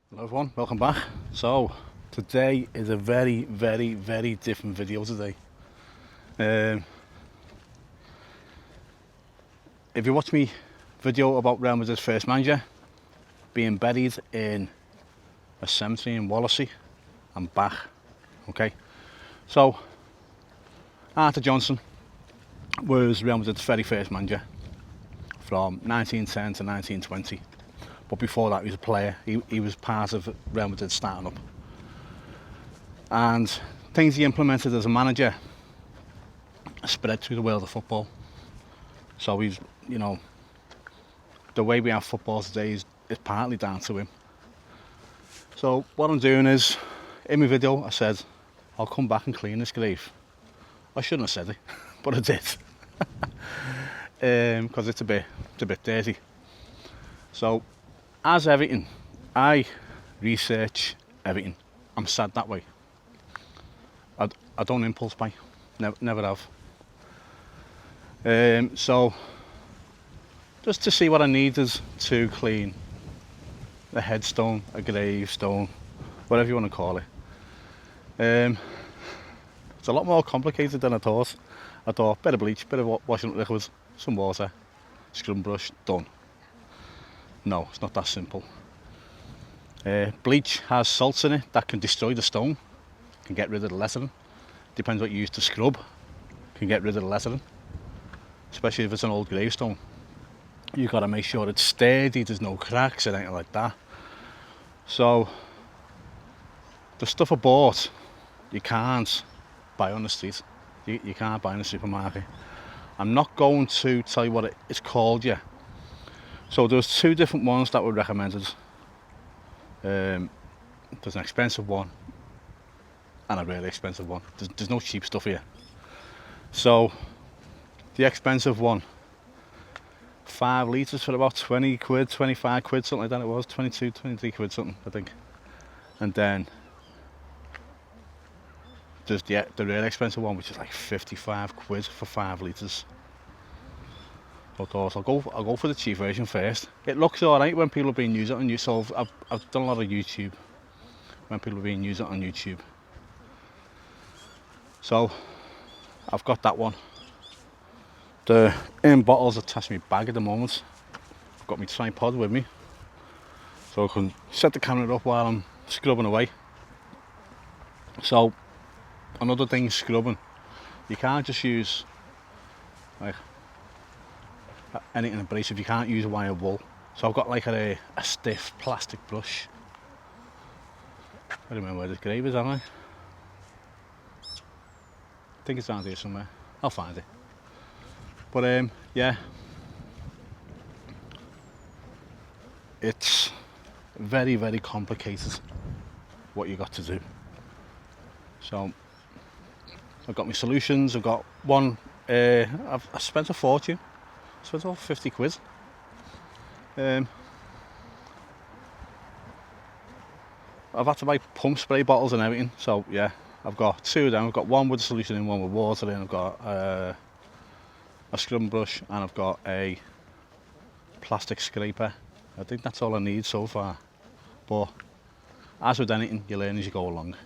Hello everyone, welcome back. So today is a very different video today. If you watch me video about Real Madrid's first manager being buried in a cemetery in Wallasey, I'm back. Okay, so Arthur Johnson was Real Madrid's very first manager from 1910 to 1920. But before that, he was a player. He was part of Real Madrid starting up. And things he implemented as a manager spread through the world of football. So he's, the way we have football today is partly down to him. So what I'm doing is, in my video, I said, I'll come back and clean this grave. I shouldn't have said it, but I did. Because it's a bit dirty. So, as everything, I research everything. I'm sad that way. I don't impulse buy, never have. So just to see what I needed to clean a headstone, a gravestone, whatever you want to call it. It's a lot more complicated than I thought. I thought bit of bleach, bit of washing liquid, some water, scrub brush, done. No, it's not that simple. Bleach has salts in it that can destroy the stone, can get rid of the lettering. Depends what you use to scrub, can get rid of the lettering. Especially if it's an old gravestone. You've got to make sure it's sturdy, there's no cracks or anything like that. So, the stuff I bought, you can't buy on the street. You can't buy in the supermarket. I'm not going to tell you what it's called yet. So there's two different ones that were recommended. There's an expensive one and a really expensive one. There's no cheap stuff here. So the expensive one, 5 litres for about 20 quid, 25 quid, something like that it was, 22, 23 quid something I think. And then there's the really expensive one, which is like 55 quid for 5 litres. So of course I'll go for the cheap version first. It looks alright when people are being used on YouTube. So I've done a lot of YouTube when people are being used on YouTube. So I've got that one. The in bottles attached to my bag at the moment. I've got my tripod with me, so I can set the camera up while I'm scrubbing away. So another thing, scrubbing. You can't just use like anything abrasive. You can't use wire wool. So I've got like a stiff plastic brush. I don't remember where this grave is, am I? I think it's down here somewhere. I'll find it. But yeah, it's very complicated what you got to do. So I've got my solutions. I've got one. I spent a fortune. I spent about 50 quid. I've had to buy pump spray bottles and everything. So yeah, I've got 2 of them. I've got one with a solution in, one with water in. I've got a scrubbing brush, and I've got a plastic scraper. I think that's all I need so far. But as with anything, you learn as you go along.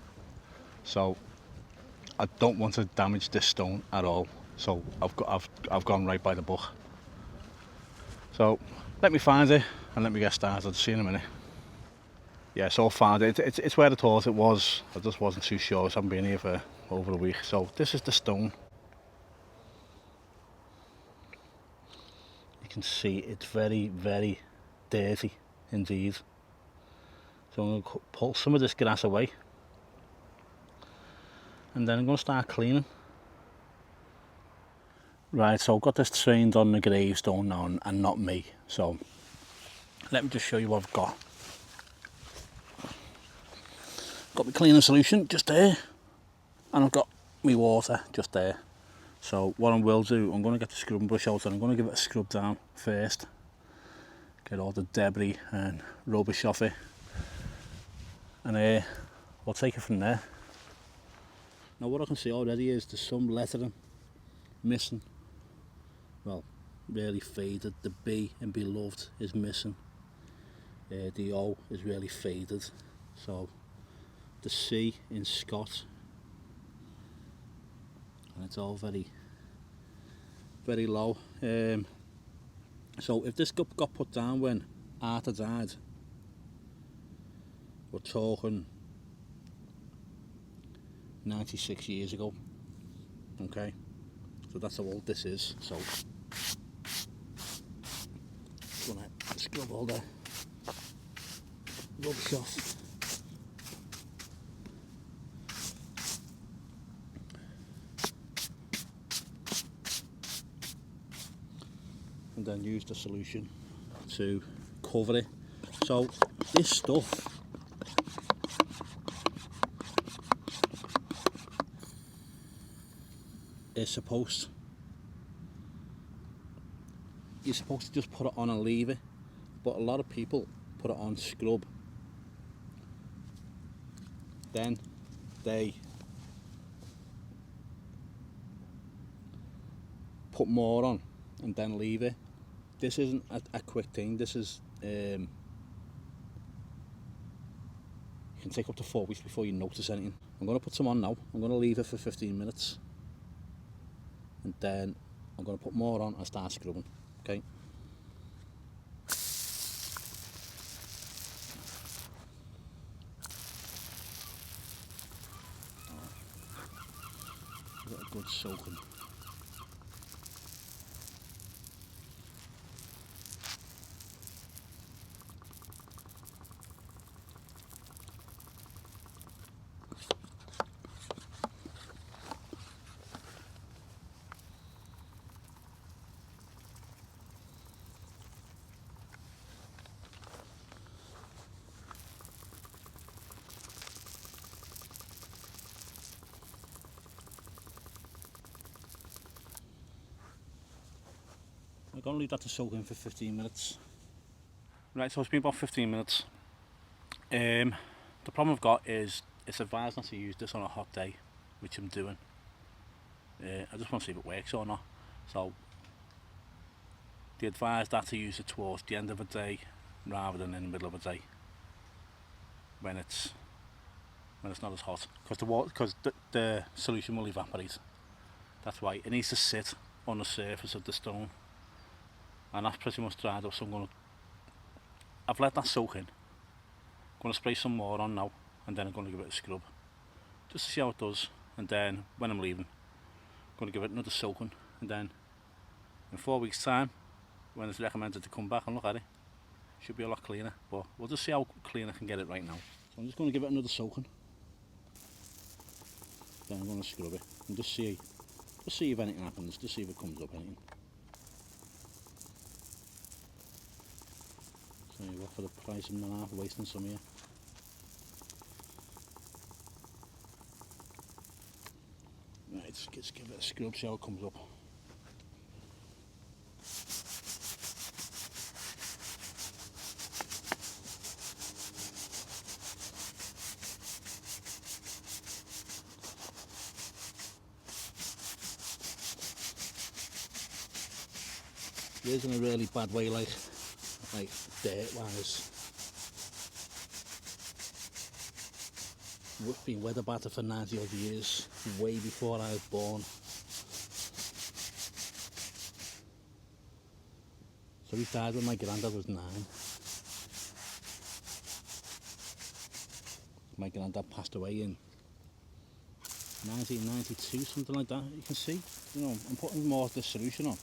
So I don't want to damage this stone at all. So I've gone right by the book. So let me find it and let me get started. See you in a minute. Yeah, so I found it. It's where I thought it was. I just wasn't too sure. So I haven't been here for over a week. So this is the stone. You can see it's very dirty indeed. So I'm going to pull some of this grass away, and then I'm going to start cleaning. Right, so I've got this trained on the gravestone now and not me. So let me just show you what I've got. Got my cleaning solution just there, and I've got my water just there. So what I will do, I'm going to get the scrubbing brush out and I'm going to give it a scrub down first. Get all the debris and rubbish off it. And we'll take it from there. Now what I can see already is there's some lettering missing. Well, really faded. The B in beloved is missing. The O is really faded, so the C in Scott, and it's all very low. So if this got put down when Arthur died, we're talking 96 years ago. Okay, so that's how old this is. So just gonna scrub all the rubbish off. And then use the solution to cover it. So this stuff is you're supposed to just put it on and leave it, but a lot of people put it on scrub, then they put more on and then leave it. This isn't a quick thing. This is you can take up to 4 weeks before you notice anything. I'm going to put some on now. I'm going to leave it for 15 minutes and then I'm going to put more on and start scrubbing. Okay. Give it a good soaking. I'm going to leave that to soak in for 15 minutes. Right, so it's been about 15 minutes. The problem I've got is it's advised not to use this on a hot day, which I'm doing. I just want to see if it works or not. So they advised that to use it towards the end of a day rather than in the middle of a day when it's not as hot, because the solution will evaporate. That's why it needs to sit on the surface of the stone, and that's pretty much dried up. So I've let that soak in. I'm going to spray some more on now, and then I'm going to give it a scrub just to see how it does, and then when I'm leaving I'm going to give it another soaking, and then in 4 weeks time, when it's recommended to come back and look at it, it should be a lot cleaner. But we'll just see how clean I can get it right now. So I'm just going to give it another soaking, then I'm going to scrub it and just see if anything happens, just see if it comes up anything. So you what, for the price of an half, wasting some here. Right, let's give it a scrub, see how it comes up. It is in a really bad way, like dirt wise. We've been weather battered for 90 odd years, way before I was born. So he died when my granddad was 9. My granddad passed away in 1992, something like that. You can see, you know, I'm putting more of the solution on.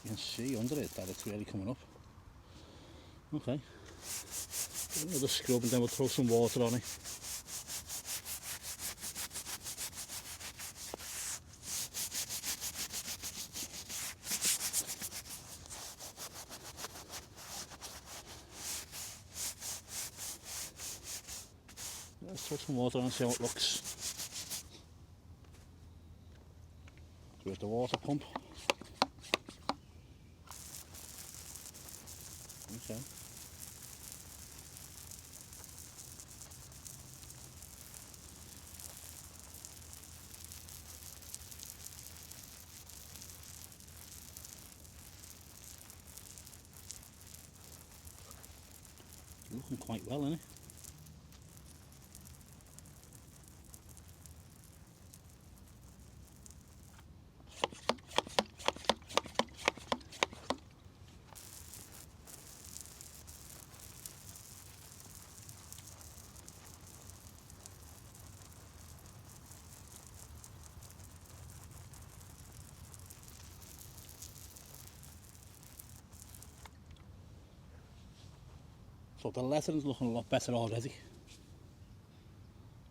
You can see under it that it's really coming up. Okay, another scrub and then we'll throw some water on it. Let's throw some water on and see how it looks. There's the water pump. Okay. working quite well, isn't it? So the lettering's looking a lot better already,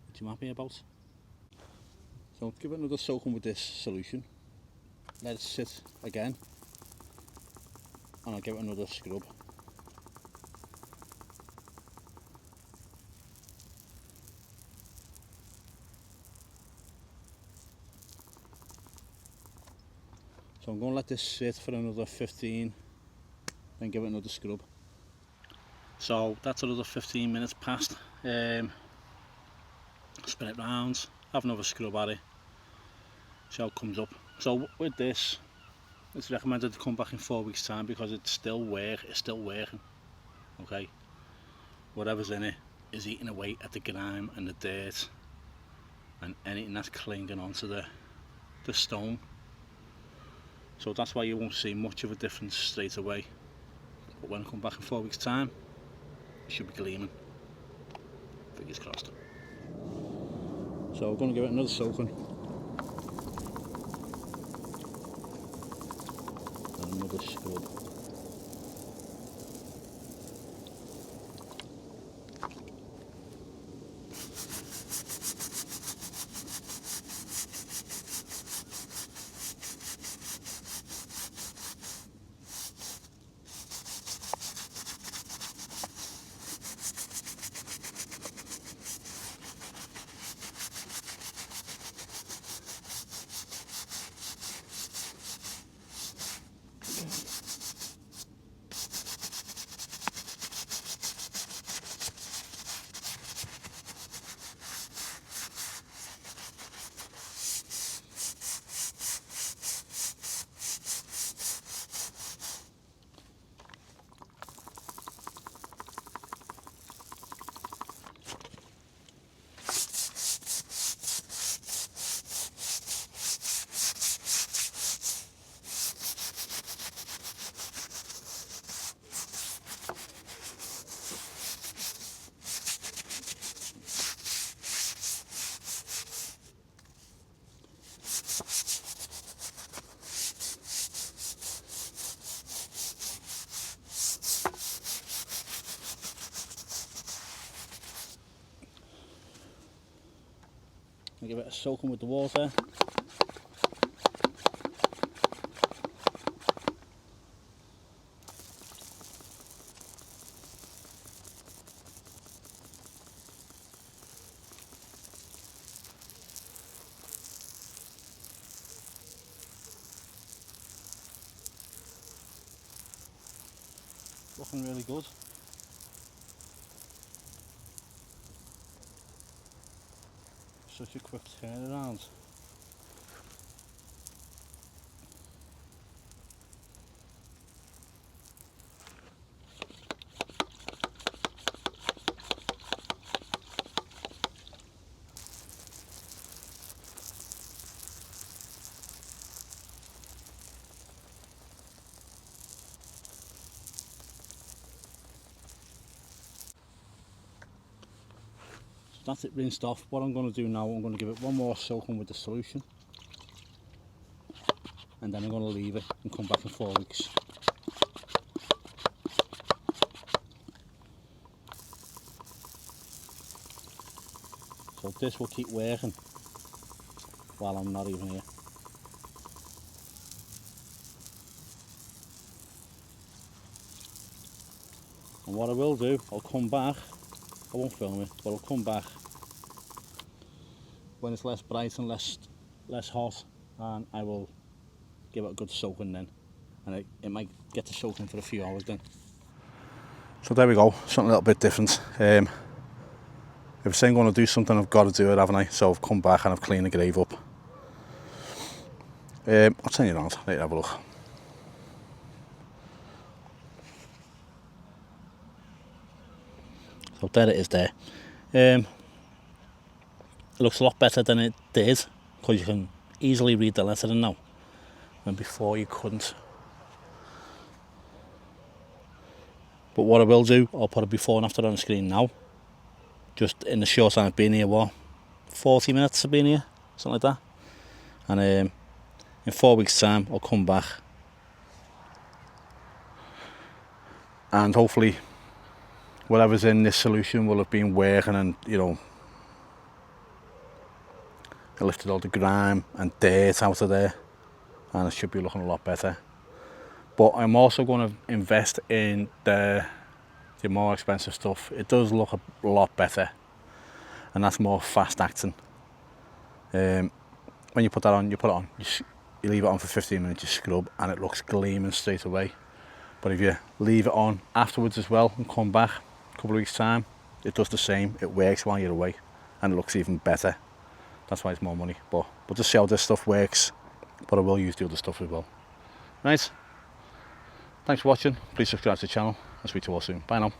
which I'm happy about. So give it another soaking with this solution, let it sit again, and I'll give it another scrub. So I'm going to let this sit for another 15, then give it another scrub. So that's another 15 minutes past. Spin it round, have another scrub at it, see how it comes up. So with this, it's recommended to come back in 4 weeks time because it's still working. Okay, whatever's in it is eating away at the grime and the dirt and anything that's clinging onto the stone. So that's why you won't see much of a difference straight away. But when I come back in 4 weeks time, it should be gleaming. Fingers crossed. So we're going to give it another soaking. And another scrub. I'll give it a soaking with the water. Looking really good. Such a quick turnaround. That's it rinsed off. What I'm going to do now, I'm going to give it one more soaking with the solution, and then I'm going to leave it and come back in 4 weeks. So this will keep working while I'm not even here. And what I will do, I'll come back, I won't film it, but I'll come back when it's less bright and less hot, and I will give it a good soaking then, and it might get to soaking for a few hours then. So there we go, something a little bit different. If I'm saying I'm going to do something, I've got to do it, haven't I? So I've come back and I've cleaned the grave up. I'll turn you around, let you have a look. So there it is there. It looks a lot better than it did, because you can easily read the lettering now, and before you couldn't. But what I will do, I'll put a before and after on the screen now. Just in the short time I've been here, what, 40 minutes I've been here, something like that. And in 4 weeks time I'll come back, and hopefully whatever's in this solution will have been working, and you know, it lifted all the grime and dirt out of there, and it should be looking a lot better. But I'm also going to invest in the more expensive stuff. It does look a lot better, and that's more fast acting. When you put that on, you leave it on for 15 minutes, you scrub, and it looks gleaming straight away. But if you leave it on afterwards as well and come back a couple of weeks time, it does the same. It works while you're away, and it looks even better. That's why it's more money. But we'll just see how this stuff works, but I will use the other stuff as well. Right, thanks for watching. Please subscribe to the channel. I'll speak to you all soon. Bye now.